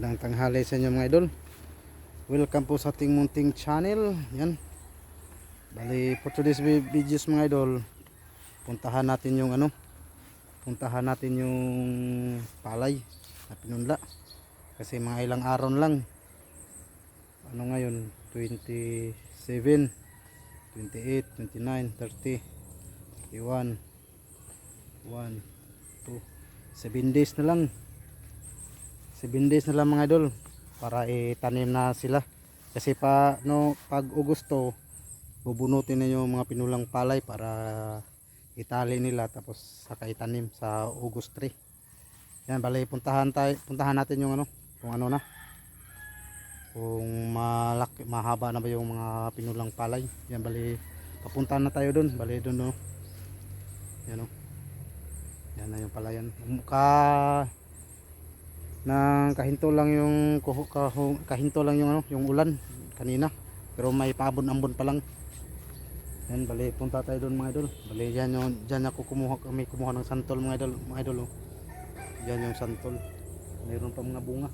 Magandang tanghali sa inyo mga idol. Welcome po sa ating munting channel. Yan. Bali for today's videos mga idol, puntahan natin yung palay na pinunla. Kasi mga ilang araw lang. Ngayon 27, 28, 29, 30, 31, 1, 2, 7 days na lang. 7 days na lang mga idol para itanim na sila. Kasi pag Agosto bubunutin na yung mga pinulang palay para itali nila tapos saka itanim sa August 3. Yan, bali puntahan natin yung kung mahaba na ba yung mga pinulang palay. Yan, bali papuntahan na tayo doon. Bali doon Yan Yan na yung palayan. Kahinto lang yung yung ulan kanina, pero may paabon-ambon pa lang. Yan, bali punta tayo doon mga idol. Bali diyan ako kumuha ng santol mga idol, oh. Diyan yung santol, mayroon pa mga bunga.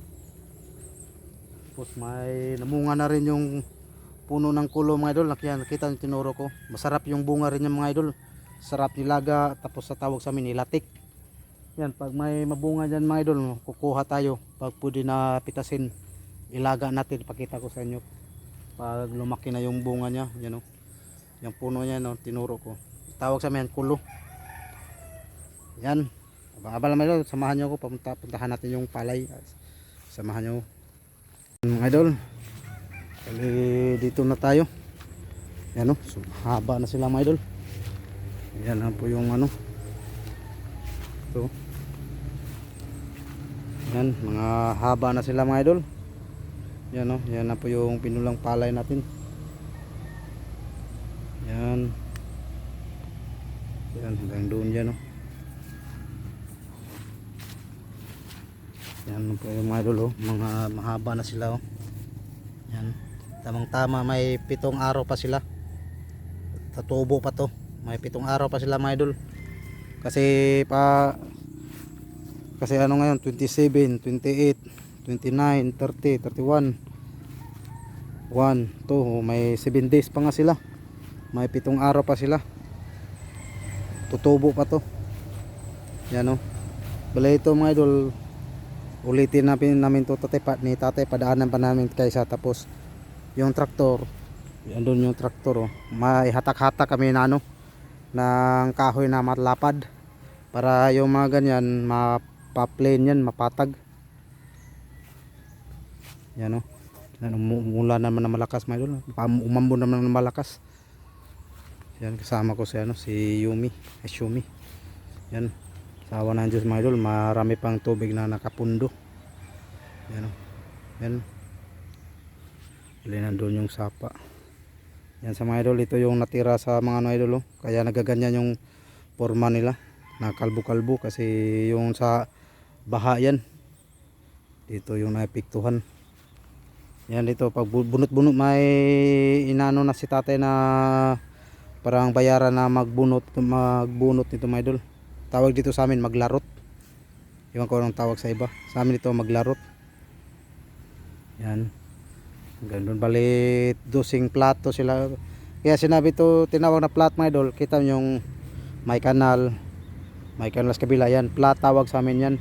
Tapos may namunga na rin yung puno ng kulo mga idol. Nakita yung tinuro ko, masarap yung bunga rin yung mga idol, sarap nilaga. Tapos sa tawag sa amin nilatik. Yan, pag may mabunga dyan mga idol, kukuha tayo. Pag pwede na pitasin, ilaga natin. Pakita ko sa inyo pag lumaki na yung bunga nya. Yan, yung puno nya, tinuro ko, tawag sa amin kulo. Yan, abang-abang mga idol, samahan nyo ako. Puntahan natin yung palay. Samahan nyo mga idol. Kali dito na tayo. Yan, so, haba na sila mga idol. Yan na po yung ito. Yan, mga haba na sila mga idol. Yan, yan na po yung pinulang palay natin. Yan. Yan, hanggang doon yan, Yan po yung mga idol, mga mahaba na sila, Yan. Tamang tama, may 7 araw pa sila. Tatubo pa to. May 7 araw pa sila mga idol. Kasi ngayon 27, 28, 29, 30, 31, 1, 2, may 7 days pa nga sila. May 7 araw pa sila. Tutubo pa to. Yan, Bala ito mga idol, ulitin namin to ni tatay, padaanan pa namin kaysa tapos yung traktor. Andun yung traktor, may hatak-hatak kami na ng kahoy na matlapad para yung mga ganyan pa-plain yan, mapatag. Yan, umula naman na malakas mga idol. Umambon naman na malakas. Yan, kasama ko si Yumi, Shumi. Yan, sawa ng Diyos mga idol, marami pang tubig na nakapundo. Yan, yan. Bali nandun yung sapa. Yan sa mga idol, ito yung natira sa mga idol, kaya nagaganyan yung forma nila na kalbo-kalbo kasi yung sa baha yan. Dito yung naepektuhan. Yan, dito pag bunot-bunot may inano na si tatay na parang bayaran na magbunot nito mga idol. Tawag dito sa amin maglarot. Iwan ko anong tawag sa iba. Sa amin ito maglarot. Yan. Ganun, bali dosing plato sila. Kaya sinabi to, tinawag na plat mga idol. Kita nyo yung may kanal sa kabila. Yan, plat tawag sa amin yan.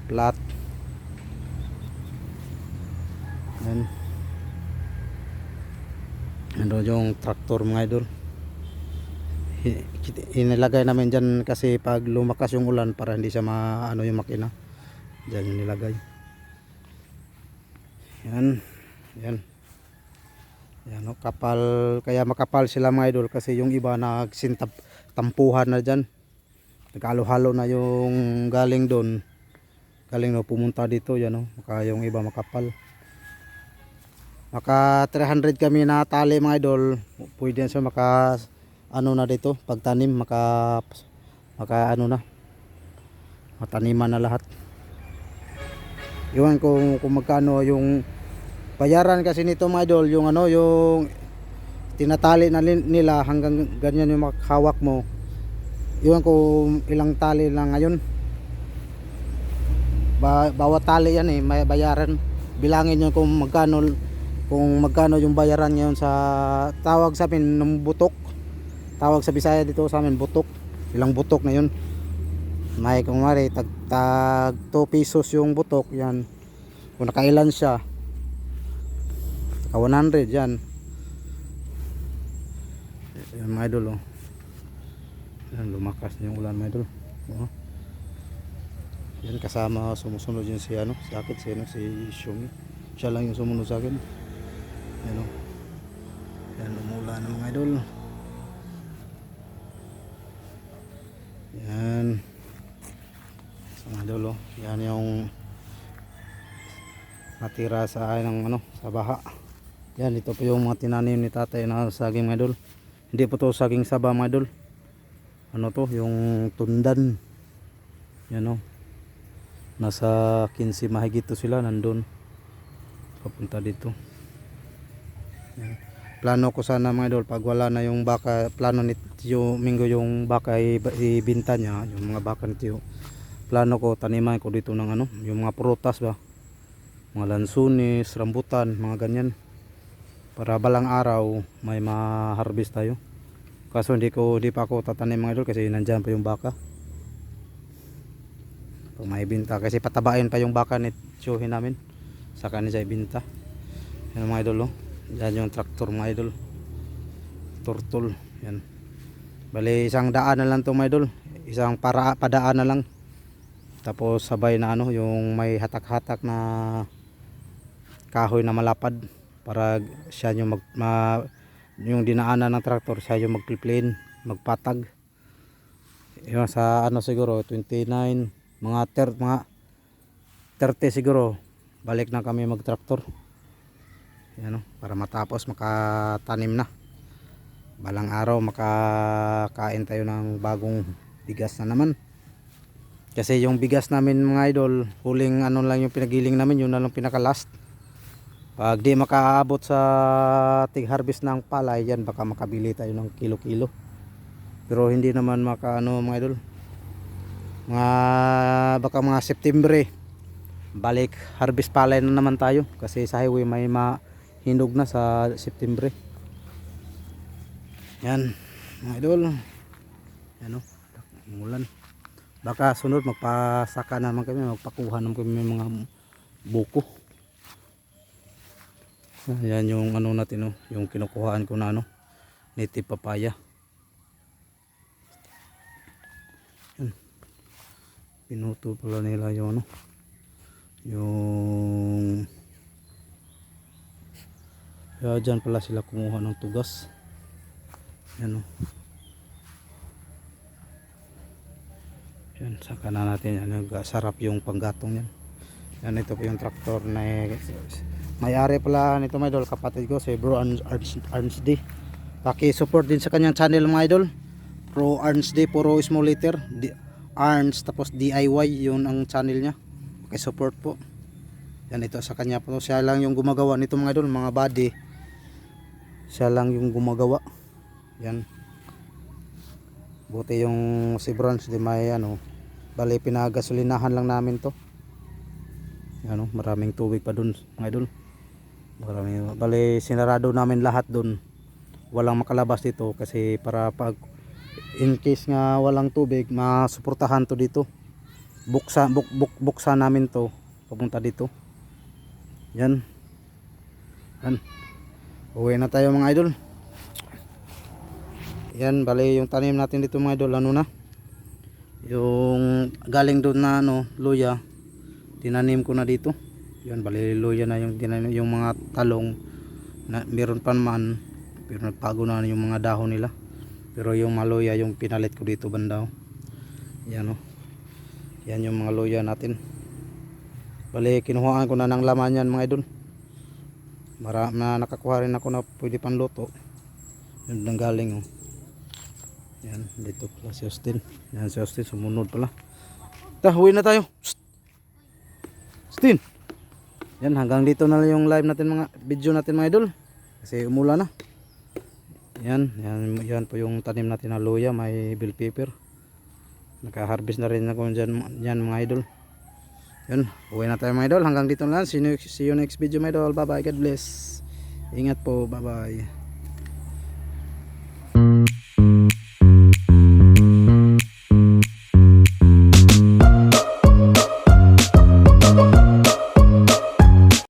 Plat. Yan. Ano yung traktor mga idol. Inilagay namin dyan kasi pag lumakas yung ulan para hindi siya yung makina. Dyan yung nilagay. Yan. Yan. Yan, kapal, kaya makapal sila mga idol kasi yung iba tampuhan na dyan. Nagalo-halo na yung galing doon. Pumunta dito, yan, maka yung iba makapal. Maka 300 kami na tali mga idol. Pwede yan siya na dito pagtanim, mataniman na lahat. Iwan kung magkano yung bayaran kasi nito mga idol, yung yung tinatali na nila hanggang ganyan yung makahawak mo. Iwan ko ilang tali lang ngayon. bawat tali yan eh, may bayaran. Bilangin nyo kung magkano yung bayaran ngayon sa tawag sa amin ng butok. Tawag sa Bisaya dito sa amin butok. Ilang butok na yun. May kung mari tag 2 pesos yung butok yan. Kung nakailan siya, ka 100 yan. Yan mga idol oh. Yan, lumakas na yung ulan mga idol oh. Yan kasama sumusunod yun si ano, sa akin si Xiong. Siya lang yung sumunod sa akin. Yan oh. Yan umulan na mga idol. Yan. So, mga idol oh. Yan yung natira sa akin ng ano, sa baha. Yan, ito po yung mga tinanim ni tatay na saging mga idol. Hindi po to saging saba mga idol. Ano to, yung tundan. Yan o. Nasa 15 mahigit to sila nandun. Papunta dito. Yan. Plano ko sana mga idol, pag wala na yung baka, plano ni Tio Mingo yung baka ibinta niya, yung mga baka ni Tio. Plano ko taniman ko dito ng ano, yung mga prutas ba. Mga lansunis, rambutan, mga ganyan. Para balang araw may ma-harvest tayo. Kaso hindi pa ako tatanim mga idol kasi nandyan pa yung baka. Pag may binta kasi patabain pa yung baka ni Tiyuhin namin. Saka niya ibinta. Yan mga idol oh. Yan yung traktor mga idol. Turtle. Yan. Bali isang daan na lang to mga idol. Isang padaan na lang. Tapos sabay na ano yung may hatak-hatak na kahoy na malapad. Para siya yung yung dinaanan ng traktor, siya yung magpiplane, magpatag. Yung sa ano siguro 29, mga 30 siguro balik na kami magtraktor. Yan para matapos makatanim na. Balang araw makakain tayo ng bagong bigas na naman. Kasi yung bigas namin mga idol, huling ano lang yung pinagiling namin, yun na lang pinaka last. Pag di makaabot sa tig harvest ng palay yan, baka makabili tayo ng kilo-kilo. Pero hindi naman makaano mga idol. Baka mga September balik harvest palay na naman tayo. Kasi sa highway may mahinog na sa September. Yan mga idol. Yan o, umulan. Baka sunod magpasaka naman kami, magpakuha naman kami mga buko. Yan yung ano natin yung kinukuhaan ko na native papaya. Yan. Pinuto pala nila yung yung dyan pala sila kumuha ng tugas. Yan yan, saka na natin yan, sarap yung panggatong yan. Yan, ito po yung traktor na may-ari pala nito mga idol, kapatid ko si Bro Arns D. Paki-support din sa kanyang channel mga idol. Bro Arns D, puro small letter. Arns tapos DIY, yun ang channel niya. Paki-support po. Yan, ito sa kanya po. Siya lang yung gumagawa nito mga idol, mga body. Siya lang yung gumagawa. Yan. Buti yung si Bro Arns D may bali pinagasolinahan lang namin to. Yan maraming tubig pa dun mga idol. Bali sinarado namin lahat dun, walang makalabas dito kasi para pag in case nga walang tubig masuportahan to dito. Buksan namin to papunta dito. Yan. Uwi na tayo mga idol. Yan, bali yung tanim natin dito mga idol, yung galing doon na luya, tinanim ko na dito. Yan, bali luya na yung tinanim, yung mga talong na meron pa naman pero nagpago na yung mga dahon nila. Pero yung maluya yung pinalit ko dito banda. Yan yan yung mga luya natin. Bali kinuhaan ko na ng laman yan mga idol. Na nakakuha rin ako na pwede pang luto. Yun nang galing Yan, dito pala si Austin. Yan si Austin, sumunod pala. Huwi na tayo. Psst. Austin. Yan, hanggang dito na lang yung live natin, mga video natin mga idol. Kasi umulan na. Yan po yung tanim natin na luya, may bell pepper. Naka-harvest na rin ako dyan mga idol. Yun, uwi na tayo mga idol. Hanggang dito lang. See you next video mga idol. Bye bye. God bless. Ingat po. Bye bye.